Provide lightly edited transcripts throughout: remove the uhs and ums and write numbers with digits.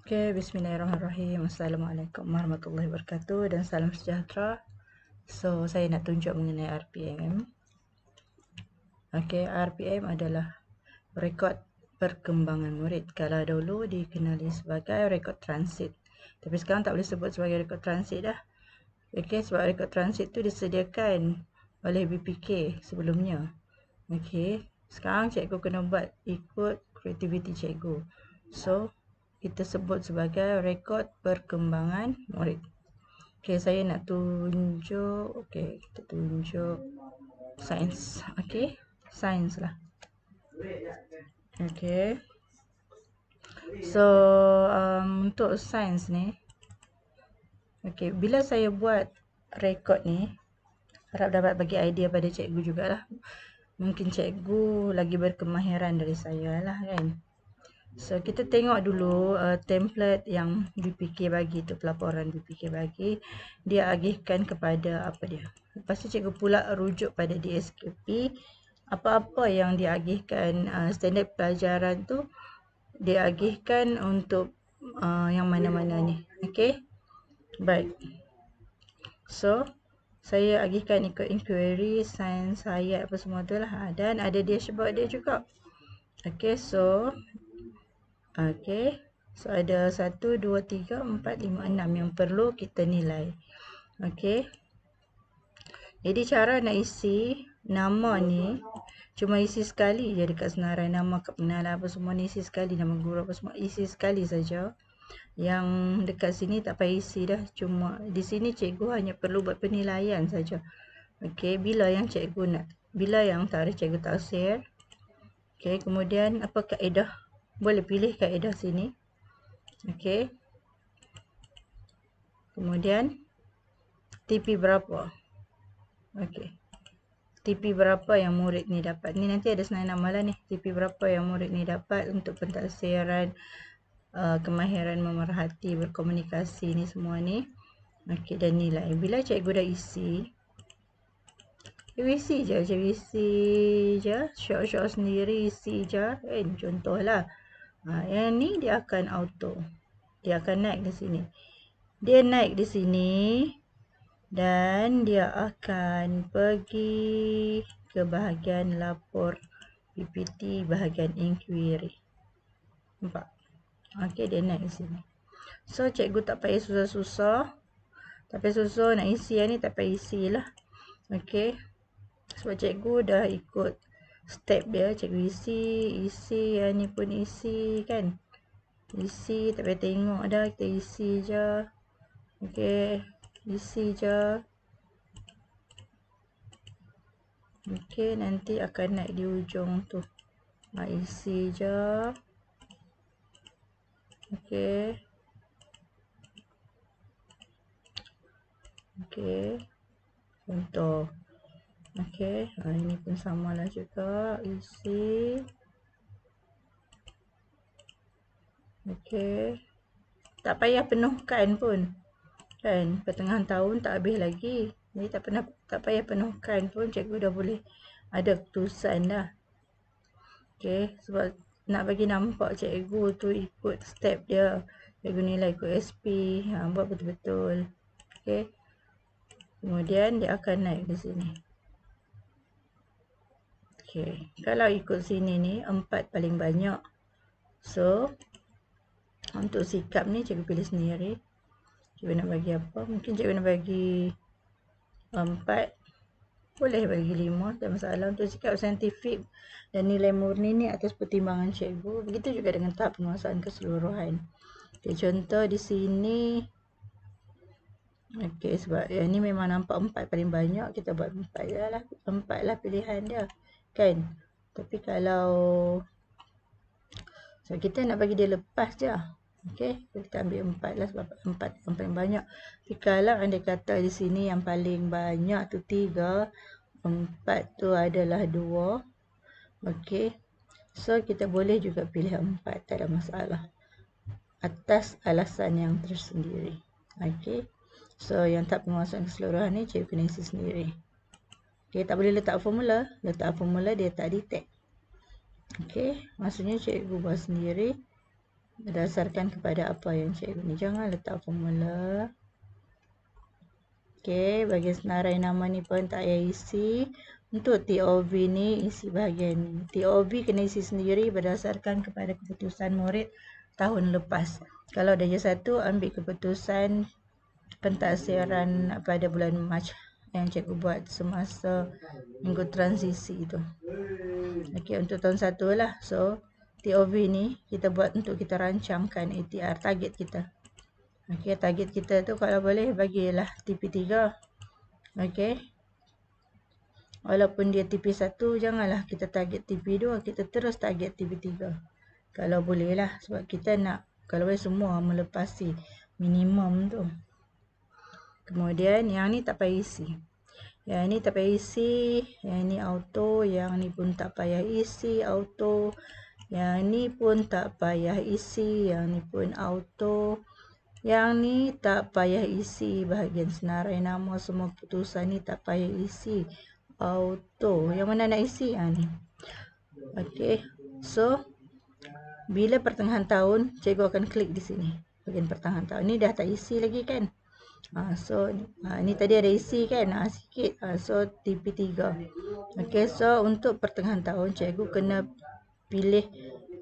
Okay, bismillahirrahmanirrahim. Assalamualaikum warahmatullahi wabarakatuh dan salam sejahtera. So, saya nak tunjuk mengenai RPM. Okay, RPM adalah rekod perkembangan murid. Kalau dahulu dikenali sebagai rekod transit. Tapi sekarang tak boleh sebut sebagai rekod transit dah. Okay, sebab rekod transit tu disediakan oleh BPK sebelumnya. Okay, sekarang cikgu kena buat ikut kreativiti cikgu. So, kita sebut sebagai rekod perkembangan murid. Okay, saya nak tunjuk. Okay, kita tunjuk sains. Okay, sains lah. Okay. So, untuk sains ni. Okay, bila saya buat rekod ni, harap dapat bagi idea pada cikgu jugalah. Mungkin cikgu lagi berkemahiran dari saya lah kan. So, kita tengok dulu template yang BPK bagi tu, pelaporan BPK bagi. Dia agihkan kepada apa dia. Lepas tu cikgu pula rujuk pada DSKP. Apa-apa yang dia agihkan standard pelajaran tu, dia agihkan untuk yang mana-mana ni. Okay. Baik. So, saya agihkan ikut inquiry, sains, hayat apa semua tu lah. Dan ada dashboard dia juga. Okay, so okay. So, ada 1, 2, 3, 4, 5, 6 yang perlu kita nilai. Okay. Jadi, cara nak isi nama ni, cuma isi sekali je dekat senarai. Nama kebenaran apa semua ni isi sekali. Nama guru apa semua isi sekali saja. Yang dekat sini tak payah isi dah. Cuma di sini cikgu hanya perlu buat penilaian saja. Okay. Bila yang cikgu nak. Bila yang tarikh cikgu taksir. Okay. Kemudian apa kaedah. Boleh pilih kaedah sini. Okey. Kemudian TP berapa? Okey. TP berapa yang murid ni dapat? Ni nanti ada senarai nama lah ni. TP berapa yang murid ni dapat untuk pentaksiran, kemahiran memerhati, berkomunikasi ni semua ni. Okey, dan nilai. Bila cikgu dah isi, cikgu isi je. Cikgu isi je. Syok-syok sendiri isi je. Contohlah. Yang ni dia akan auto. Dia akan naik di sini. Dia naik di sini dan dia akan pergi ke bahagian lapor PPT, bahagian inquiry. Nampak? Okey, dia naik di sini. So, cikgu tak payah susah-susah. Tak payah susah nak isi yang ni, tak payah isilah. Okey. Sebab cikgu dah ikut step dia. Cikgu isi, yang ni pun isi kan. Isi, tak payah tengok dah, kita isi je. Okey, isi je. Okey, nanti akan naik di ujung tu. Isi je. Okey. Okey. Contoh. Okey, ini pun samalah juga. Isi. Okey. Tak payah penuhkan pun. Kan, pertengahan tahun tak habis lagi. Jadi tak payah penuhkan pun, cikgu dah boleh ada keputusan dah. Okey, sebab nak bagi nampak cikgu tu ikut step dia. Cikgu nilai ikut SP, buat betul-betul. Okey. Kemudian dia akan naik di sini. Okey, kalau ikut sini ni 4 paling banyak. So, untuk sikap ni cikgu pilih sendiri. Cikgu nak bagi apa? Mungkin cikgu nak bagi 4. Boleh bagi 5, tak masalah. Untuk sikap saintifik dan nilai murni ni atas pertimbangan cikgu. Begitu juga dengan tahap penguasaan keseluruhan. Okay, contoh di sini. Okey, sebab yang ni memang nampak 4 paling banyak. Kita buat 4 je lah. 4 lah pilihan dia. Kan? Tapi kalau sebab kita nak bagi dia lepas je. Okey, kita ambil 4 lah sebab 4 yang paling banyak. Tapi kalau anda kata di sini yang paling banyak tu 3, 4 tu adalah 2. Okey. So, kita boleh juga pilih 4. Tak ada masalah. Atas alasan yang tersendiri. Okey. So, yang tahap penguasaan keseluruhan ni cikgu kena isi sendiri. Okey, tak boleh letak formula. Letak formula dia tak detect. Okey, maksudnya cikgu buat sendiri. berdasarkan kepada apa yang cikgu ni. Jangan letak formula. Okey, bagi senarai nama ni pun tak payah isi. Untuk TOV ni isi bahagian ni. TOV kena isi sendiri berdasarkan kepada keputusan murid tahun lepas. Kalau darjah 1 ambil keputusan pentaksiran pada bulan Mac yang cikgu buat semasa minggu transisi tu. Okey, untuk tahun 1 lah. So, TOV ni kita buat untuk kita rancangkan ATR target kita. Okey, target kita tu kalau boleh bagilah TP3. Okey. Walaupun dia TP1, janganlah kita target TP2, kita terus target TP3. Kalau boleh lah, sebab kita nak kalau boleh semua melepasi minimum tu. Kemudian yang ni tak payah isi. Yang ni tak payah isi, yang ni auto, yang ni pun tak payah isi auto. Yang ni pun tak payah isi, yang ni pun auto. Yang ni tak payah isi bahagian senarai nama, semua keputusan ni tak payah isi auto. Yang mana nak isi? Ni. Okey. So, bila pertengahan tahun, cikgu akan klik di sini. Bahagian pertengahan tahun. Ni dah tak isi lagi kan? So, ni tadi ada isi kan? Sikit. So, TP3. Okey. So, untuk pertengahan tahun, cikgu kena pilih.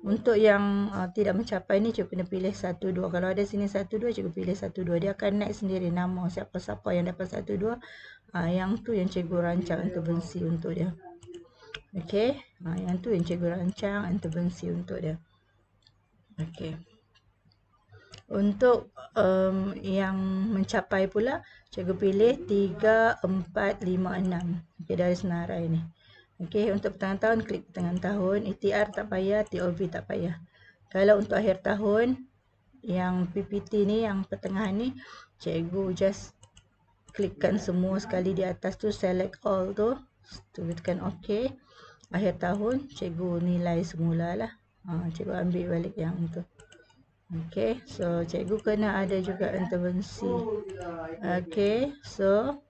Untuk yang tidak mencapai ni, cikgu kena pilih 1, 2. Kalau ada sini 1, 2, cikgu pilih 1, 2. Dia akan naik sendiri nama siapa-siapa yang dapat 1, 2. Yang tu yang cikgu rancang intervensi untuk dia. Okey. Yang tu yang cikgu rancang intervensi untuk dia. Okey. Untuk yang mencapai pula, cikgu pilih 3, 4, 5, 6. Okey, dari senarai ni. Okey, untuk pertengahan tahun, klik pertengahan tahun. ATR tak payah, TOV tak payah. Kalau untuk akhir tahun, yang PPT ni, yang pertengahan ni, cikgu just klikkan semua sekali di atas tu, select all tu. Tekan OK. Akhir tahun, cikgu nilai semula lah. Cikgu ambil balik yang tu. Okey, so cikgu kena ada juga intervensi. Okey, so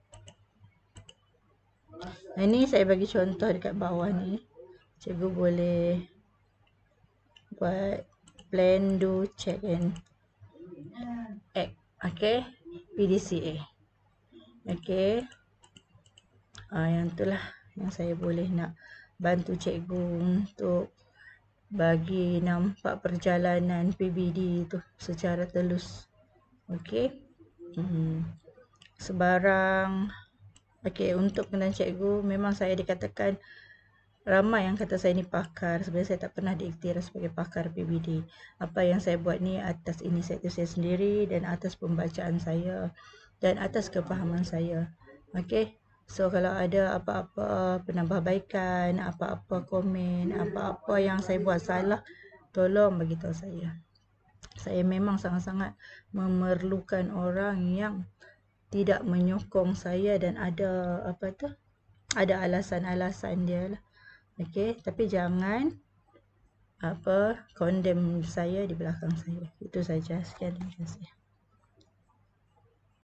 ini saya bagi contoh dekat bawah ni. Cikgu boleh buat plan, do, check and act. Okey, PDCA. Okey. Yang itulah yang saya boleh nak bantu cikgu untuk bagi nampak perjalanan PBD tu secara telus. Okey. Sebarang. Okey, untuk pengenalan cikgu, memang saya dikatakan ramai yang kata saya ni pakar. Sebenarnya saya tak pernah diiktiraf sebagai pakar PBD. Apa yang saya buat ni atas inisiatif saya sendiri dan atas pembacaan saya dan atas kefahaman saya. Okey. So, kalau ada apa-apa penambahbaikan, apa-apa komen, apa-apa yang saya buat salah, tolong beritahu saya. Saya memang sangat-sangat memerlukan orang yang tidak menyokong saya dan ada ada alasan-alasan dia lah. Okey, tapi jangan condemn saya di belakang saya. Itu saja. Sekian, terima kasih.